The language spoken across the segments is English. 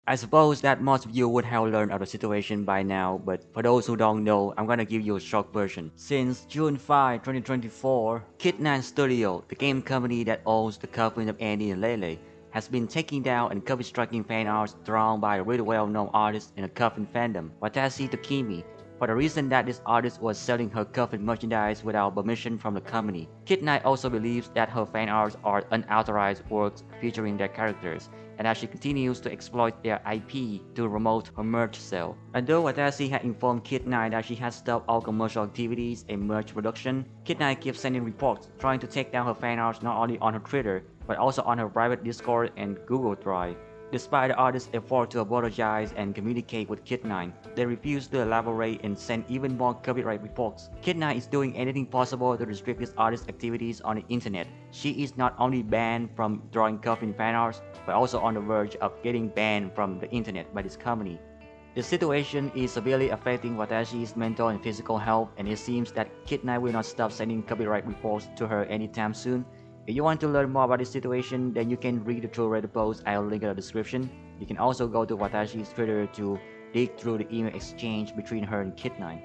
I suppose that most of you would have learned of the situation by now, but for those who don't know, I'm gonna give you a short version. Since June 5, 2024, Kid9 Studio, the game company that owns the Coffin of Andy and Lele, has been taking down and copy striking fan arts drawn by a really well-known artist in the Coffin fandom, Watashi Takimi, for the reason that this artist was selling her Coffin merchandise without permission from the company. Kid9 also believes that her fan arts are unauthorized works featuring their characters, and as she continues to exploit their IP to promote her merch sale. Although Watashi had informed Kid9 that she had stopped all commercial activities and merch production, Kid9 keeps sending reports trying to take down her fan arts not only on her Twitter, but also on her private Discord and Google Drive. Despite the artist's effort to apologize and communicate with Kid9, they refuse to elaborate and send even more copyright reports. Kid9 is doing anything possible to restrict this artist's activities on the internet. She is not only banned from drawing Coffin fan arts, but also on the verge of getting banned from the internet by this company. The situation is severely affecting Watashi's mental and physical health, and it seems that Kid9 will not stop sending copyright reports to her anytime soon. If you want to learn more about this situation, then you can read the full Reddit post I'll link in the description. You can also go to Watashi's Twitter to dig through the email exchange between her and Kid9.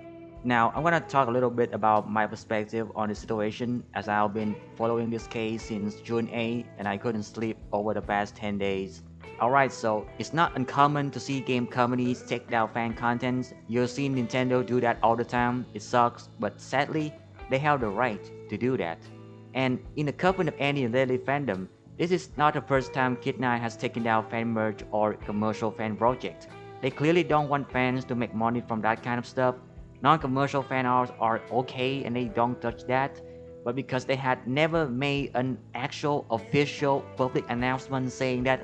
Now, I'm gonna talk a little bit about my perspective on the situation as I've been following this case since June 8 and I couldn't sleep over the past 10 days. Alright, so it's not uncommon to see game companies take down fan contents. You've seen Nintendo do that all the time. It sucks, but sadly, they have the right to do that. And in the Coven of Annie and Lily fandom, this is not the first time Kid9 has taken down fan merch or commercial fan project. They clearly don't want fans to make money from that kind of stuff. Non-commercial fan arts are okay and they don't touch that, but because they had never made an actual official public announcement saying that,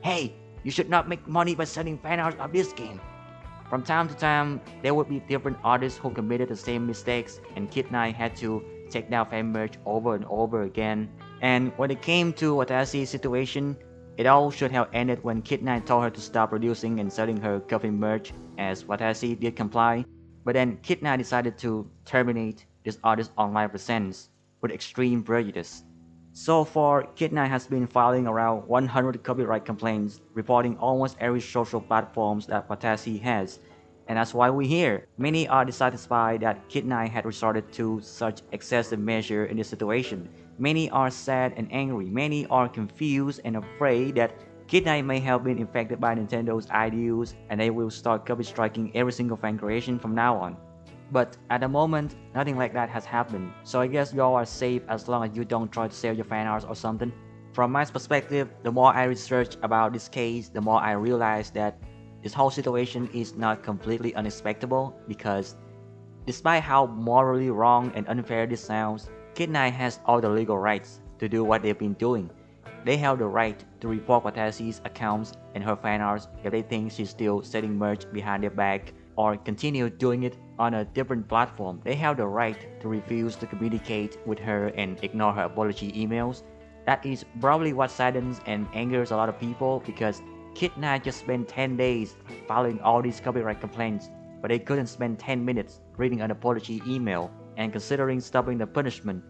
hey, you should not make money by selling fan art of this game. From time to time, there would be different artists who committed the same mistakes, and Kid9 had to take down fan merch over and over again. And when it came to Watashi's situation, it all should have ended when Kid9 told her to stop producing and selling her Coffin merch, as Watashi did comply. But then Kid9 decided to terminate this artist's online presence with extreme prejudice. So far, Kid9 has been filing around 100 copyright complaints, reporting almost every social platforms that Watashi has. And that's why we're here. Many are dissatisfied that Kid9 had resorted to such excessive measure in this situation. Many are sad and angry. Many are confused and afraid that Kid9 may have been infected by Nintendo's ideas and they will start copy striking every single fan creation from now on. But at the moment, nothing like that has happened, so I guess y'all are safe as long as you don't try to sell your fan arts or something. From my perspective, the more I research about this case, the more I realize that this whole situation is not completely unexpected because despite how morally wrong and unfair this sounds, Kid9 has all the legal rights to do what they've been doing. They have the right to report Watashi's accounts and her fan arts if they think she's still selling merch behind their back or continue doing it on a different platform. They have the right to refuse to communicate with her and ignore her apology emails. That is probably what saddens and angers a lot of people because Kid9 just spent 10 days filing all these copyright complaints, but they couldn't spend 10 minutes reading an apology email and considering stopping the punishment.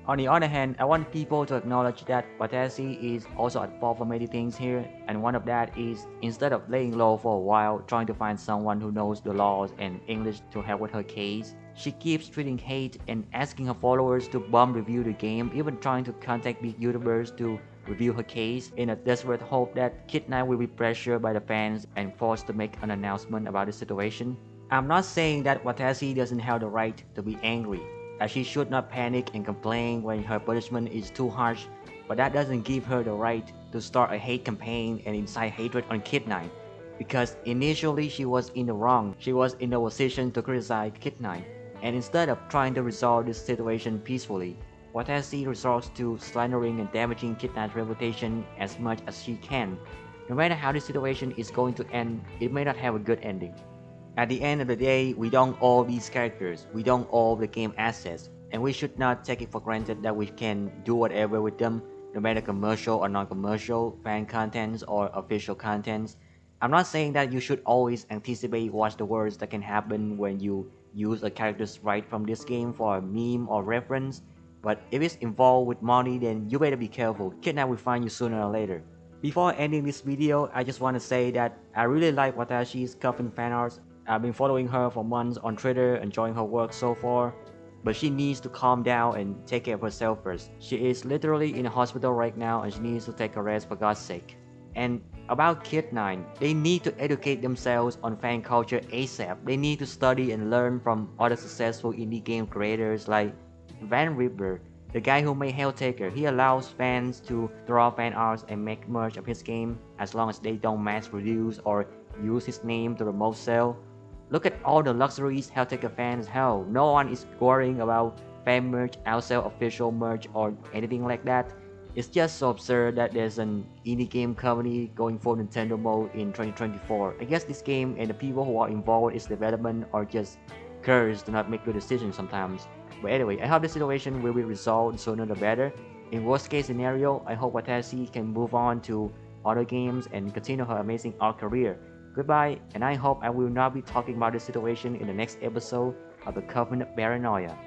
On the other hand, I want people to acknowledge that Watashi is also at fault for many things here, and one of that is instead of laying low for a while trying to find someone who knows the laws and English to help with her case, she keeps tweeting hate and asking her followers to bomb review the game, even trying to contact big YouTubers to review her case in a desperate hope that Kid9 will be pressured by the fans and forced to make an announcement about the situation. I'm not saying that Watashi doesn't have the right to be angry, that she should not panic and complain when her punishment is too harsh, but that doesn't give her the right to start a hate campaign and incite hatred on Kid9. Because initially she was in the wrong, she was in a position to criticize Kid9, and instead of trying to resolve this situation peacefully, Watashi resorts to slandering and damaging Kid9's reputation as much as she can. No matter how this situation is going to end, it may not have a good ending. At the end of the day, we don't own these characters, we don't own the game assets, and we should not take it for granted that we can do whatever with them, no matter commercial or non-commercial, fan contents or official contents. I'm not saying that you should always anticipate what's the worst that can happen when you use a character's right from this game for a meme or reference, but if it's involved with money then you better be careful, Kidnap will find you sooner or later. Before ending this video, I just want to say that I really like Watashi's Coffin fan arts. I've been following her for months on Twitter, enjoying her work so far. But she needs to calm down and take care of herself first. She is literally in a hospital right now and she needs to take a rest for God's sake. And about Kid 9, they need to educate themselves on fan culture ASAP. They need to study and learn from other successful indie game creators like Van Ripper, the guy who made Helltaker. He allows fans to draw fan arts and make merch of his game as long as they don't mass produce or use his name to promote sale. Look at all the luxuries Helltaker fans have. No one is worrying about fan merch, outsell official merch, or anything like that. It's just so absurd that there's an indie game company going for Nintendo mode in 2024. I guess this game and the people who are involved in its development are just cursed to not make good decisions sometimes. But anyway, I hope the situation will be resolved sooner the better. In worst case scenario, I hope Watashi can move on to other games and continue her amazing art career. Goodbye, and I hope I will not be talking about this situation in the next episode of the Coffin of Paranoia.